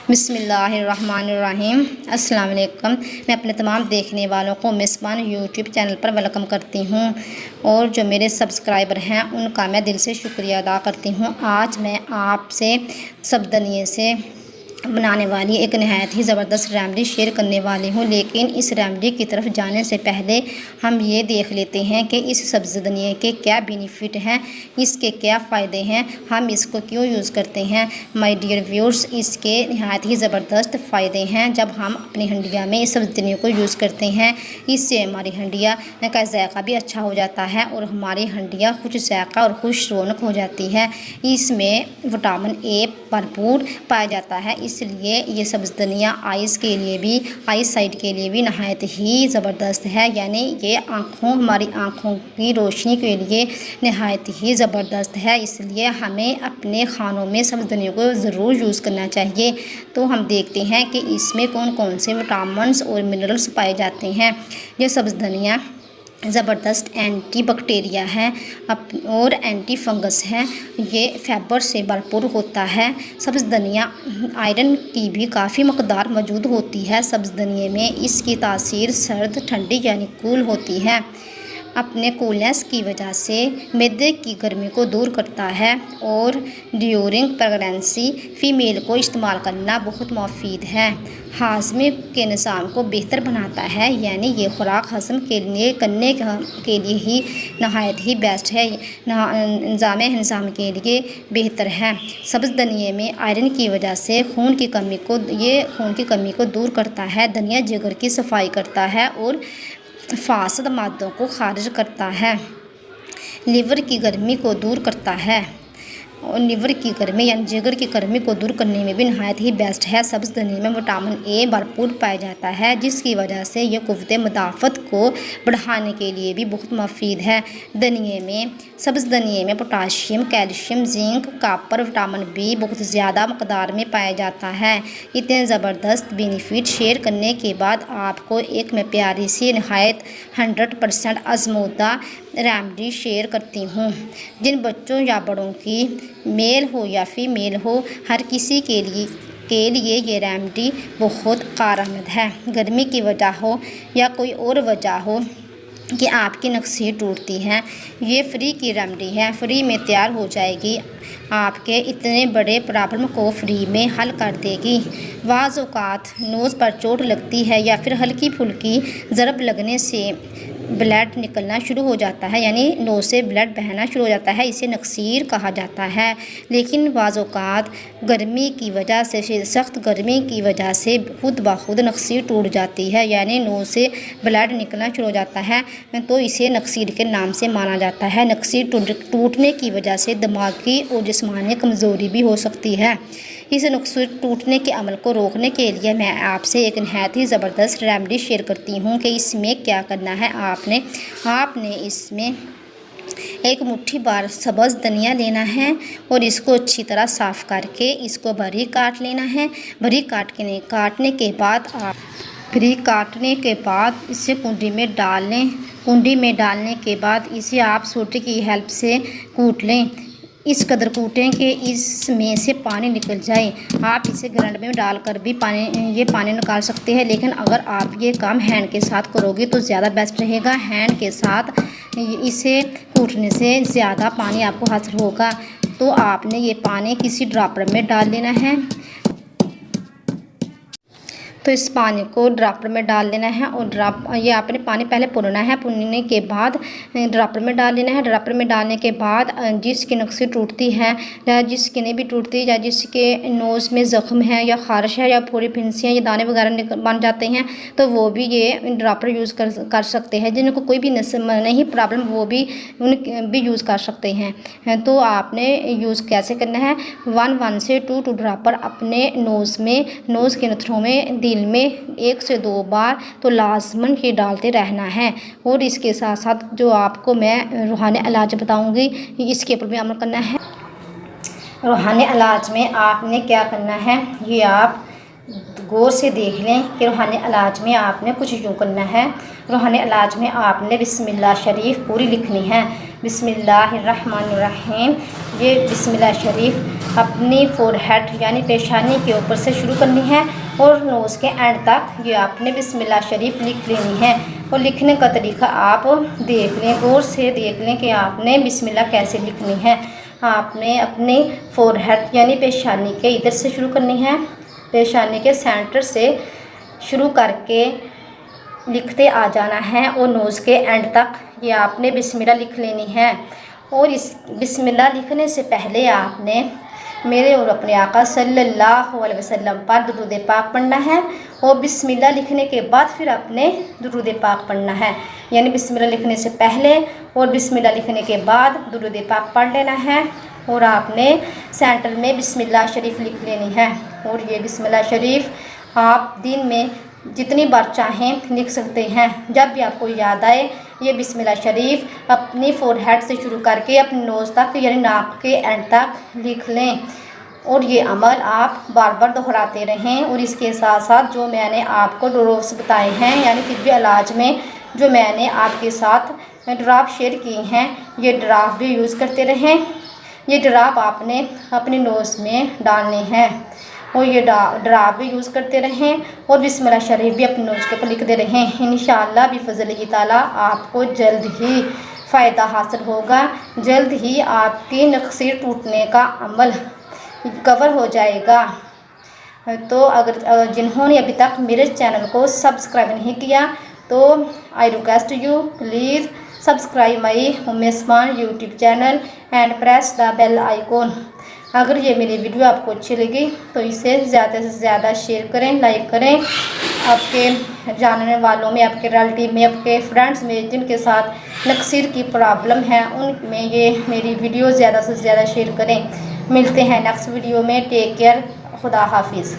बिस्मिल्लाहिर्रहमानिर्रहीम। अस्सलाम वालेकुम। मैं अपने तमाम देखने वालों को मिसबान यूट्यूब चैनल पर वेलकम करती हूँ और जो मेरे सब्सक्राइबर हैं उनका मैं दिल से शुक्रिया अदा करती हूँ। आज मैं आपसे सब्ज़ से बनाने वाली एक नहायत ही ज़बरदस्त रेमेडी शेयर करने वाली हूँ। लेकिन इस रेमेडी की तरफ जाने से पहले हम ये देख लेते हैं कि इस सब्ज़ धनिया के क्या बेनिफिट हैं, इसके क्या फ़ायदे हैं, हम इसको क्यों यूज़ करते हैं। माय डियर व्यूअर्स, इसके नहायत ही ज़बरदस्त फ़ायदे हैं। जब हम अपनी हंडिया में इस सब्ज़ धनिया को यूज़ करते हैं, इससे हमारी हंडिया का ज़ायक़ा भी अच्छा हो जाता है और हमारी हंडिया खुश ज़ायक़ा और खुश रौनक हो जाती है। इसमें विटामिन ए भरपूर पाया जाता है, इसलिए ये सब्ज़ धनिया आइज़ के लिए भी, आई साइड के लिए भी नहायत ही ज़बरदस्त है। यानी ये हमारी आँखों की रोशनी के लिए नहायत ही ज़बरदस्त है, इसलिए हमें अपने खानों में सब्ज़ धनिया को ज़रूर यूज़ करना चाहिए। तो हम देखते हैं कि इसमें कौन कौन से विटामिन्स और मिनरल्स पाए जाते हैं। ये सब्ज़ धनिया ज़बरदस्त एंटी बैक्टीरिया है और एंटी फंगस है। ये फाइबर से भरपूर होता है। सब्ज़ धनिया आयरन की भी काफ़ी मकदार मौजूद होती है सब्ज़ धनिया में। इसकी तासीर सर्द ठंडी यानी कूल होती है। अपने कूलनेस की वजह से मैदे की गर्मी को दूर करता है और ड्यूरिंग प्रेगनेंसी फ़ीमेल को इस्तेमाल करना बहुत मुफीद है। हाज़मे के निज़ाम को बेहतर बनाता है, यानी ये खुराक हज़म के लिए करने के लिए ही नहायत ही बेस्ट है, निज़ाम के लिए बेहतर है। सब्ज़ धनिया में आयरन की वजह से खून की कमी को दूर करता है। धनिया जिगर की सफाई करता है और फासद मादों को खारिज करता है। लीवर की गर्मी को दूर करता है और लीवर की गर्मी यानी जिगर की गर्मी को दूर करने में भी नहायत ही बेस्ट है। सब्ज़ धनिया में विटामिन ए भरपूर पाया जाता है, जिसकी वजह से यह क़ुव्वत मुदाफ़त को बढ़ाने के लिए भी बहुत मुफीद है। सब्ज़ धनिया में potassium, calcium, zinc, copper, vitamin B बहुत ज़्यादा मकदार में पाया जाता है। इतने ज़बरदस्त बेनिफिट शेयर करने के बाद आपको एक मैं प्यारी सी नहायत 100% आज़मूदा रेमेडी शेयर करती हूँ, जिन बच्चों या बड़ों की मेल हो या फीमेल हो, हर किसी के लिए ये रेमेडी बहुत कारआमद है। गर्मी की वजह हो या कोई और वजह हो कि आपकी नक्सी टूटती हैं, ये फ्री की रेमेडी है, फ्री में तैयार हो जाएगी। आपके इतने बड़े प्रॉब्लम को फ्री में हल कर देगी। बाज़ औक़ात नोज़ पर चोट लगती है या फिर हल्की फुल्की ज़रब लगने से ब्लड निकलना शुरू हो जाता है, यानी नोज़ से ब्लड बहना शुरू हो जाता है, इसे नक्सीर कहा जाता है। लेकिन बाज़ औक़ात गर्मी की वजह से, सख्त गर्मी की वजह से खुद ब खुद नक्सीर टूट जाती है, यानी नोज़ से ब्लड निकलना शुरू हो जाता है, तो इसे नक्सीर के नाम से माना जाता है। नक्सीर टूटने की वजह से दिमागी और जिस्मानी कमज़ोरी भी हो सकती है। इस नक्सीर टूटने के अमल को रोकने के लिए मैं आपसे एक नहायत ही ज़बरदस्त रेमेडी शेयर करती हूँ कि इसमें क्या करना है। आपने इसमें एक मुट्ठी भर सब्ज़ धनिया लेना है और इसको अच्छी तरह साफ़ करके इसको बारीक काट लेना है। बारीक काटने के बाद इसे कुंडी में डाल लें। कुंडी में डालने के बाद इसे आप सूटी की हेल्प से कूट लें। इस कदर कूटें कि इसमें से पानी निकल जाए। आप इसे ग्राइंडर में डालकर भी पानी निकाल सकते हैं, लेकिन अगर आप ये काम हैंड के साथ करोगे तो ज़्यादा बेस्ट रहेगा। हैंड के साथ इसे कूटने से ज़्यादा पानी आपको हासिल होगा। तो आपने ये पानी किसी ड्रॉपर में डाल लेना है। तो इस पानी को ड्रॉपर में डाल देना है और ये आपने पानी पहले पुनना है। पुनने के बाद ड्रॉपर में डाल लेना है। ड्रॉपर में डालने के बाद जिसकी नक्सी टूटती है या जिसकी नहीं भी टूटती, या जिसके नोज़ में ज़ख्म है या ख़ारिश है या पूरी फिंसियाँ या दाने वगैरह बन जाते हैं, तो वो भी ये ड्रॉपर यूज़ कर सकते हैं। जिनको कोई भी नहीं प्रॉब्लम, वो भी यूज़ कर सकते हैं। तो आपने यूज़ कैसे करना है, 1 से 2 ड्रॉपर अपने नोज़ के नथनों में दिल में 1 से 2 बार तो लाजमन ये डालते रहना है। और इसके साथ साथ जो आपको मैं रूहानी इलाज बताऊंगी, इसके ऊपर भी अमल करना है। रूहानी इलाज में आपने क्या करना है, ये आप गौर से देख लें कि रूहानी इलाज में आपने कुछ यूँ करना है। रूहानी इलाज में आपने बिस्मिल्लाह शरीफ पूरी लिखनी है। बिस्मिल्लाहिर्रहमानिर्रहीम। ये बिस्मिल्लाह शरीफ अपनी फोरहेड यानी पेशानी के ऊपर से शुरू करनी है और नोज़ के एंड तक ये आपने बिस्मिल्लाह शरीफ लिख लेनी है। और लिखने का तरीका आप देख लें, गौर से देख लें कि आपने बिस्मिल्लाह कैसे लिखनी है। आपने अपनी फोरहेड यानी पेशानी के इधर से शुरू करनी है, पेशानी के सेंटर से शुरू करके लिखते आ जाना है और नोज़ के एंड तक ये आपने बिस्मिल्लाह लिख लेनी है। और इस बिस्मिल्लाह लिखने से पहले आपने मेरे और अपने आका सल्लल्लाहु अलैहि वसल्लम पर दुरूद पाक पढ़ना है और बिस्मिल्लाह लिखने के बाद फिर आपने दुरूद पाक पढ़ना है। यानी बिस्मिल्लाह लिखने से पहले और बिस्मिल्लाह लिखने के बाद दुरूद पाक पढ़ लेना है और आपने सेंटर में बिस्मिल्लाह शरीफ लिख लेनी है। और ये बिस्मिल्लाह शरीफ आप दिन में जितनी बार चाहें लिख सकते हैं। जब भी आपको याद आए ये बिस्मिल्लाह शरीफ अपनी फोरहेड से शुरू करके अपनी नोज़ तक यानी नाक के एंड तक लिख लें। और ये अमल आप बार बार दोहराते रहें। और इसके साथ साथ जो मैंने आपको ड्रॉप्स बताए हैं यानी तिब्बी इलाज में जो मैंने आपके साथ ड्रॉप शेयर किए हैं, ये ड्रॉप भी यूज़ करते रहें। ये ड्रॉप आपने अपनी नोज़ में डालने हैं और ये ड्रॉप भी यूज़ करते रहें और बिस्मिल्लाह शरीफ भी अपनी नोज़ के ऊपर लिखते रहें। इंशाअल्लाह बिफ़ज़्ल-ई ताला आपको जल्द ही फ़ायदा हासिल होगा। जल्द ही आपकी नक्सीर टूटने का अमल कवर हो जाएगा। तो अगर जिन्होंने अभी तक मेरे चैनल को सब्सक्राइब नहीं किया तो I request you please subscribe my उम्मेस्मान YouTube channel and press the bell icon. अगर ये मेरी वीडियो आपको अच्छी लगी तो इसे ज़्यादा से ज़्यादा शेयर करें, लाइक करें। आपके जानने वालों में, आपके रिलेटिव में, आपके फ्रेंड्स में जिनके साथ नक्सीर की प्रॉब्लम है उनमें ये मेरी वीडियो ज़्यादा से ज़्यादा शेयर करें। मिलते हैं नेक्स्ट वीडियो में। टेक केयर, खुदा हाफिज़।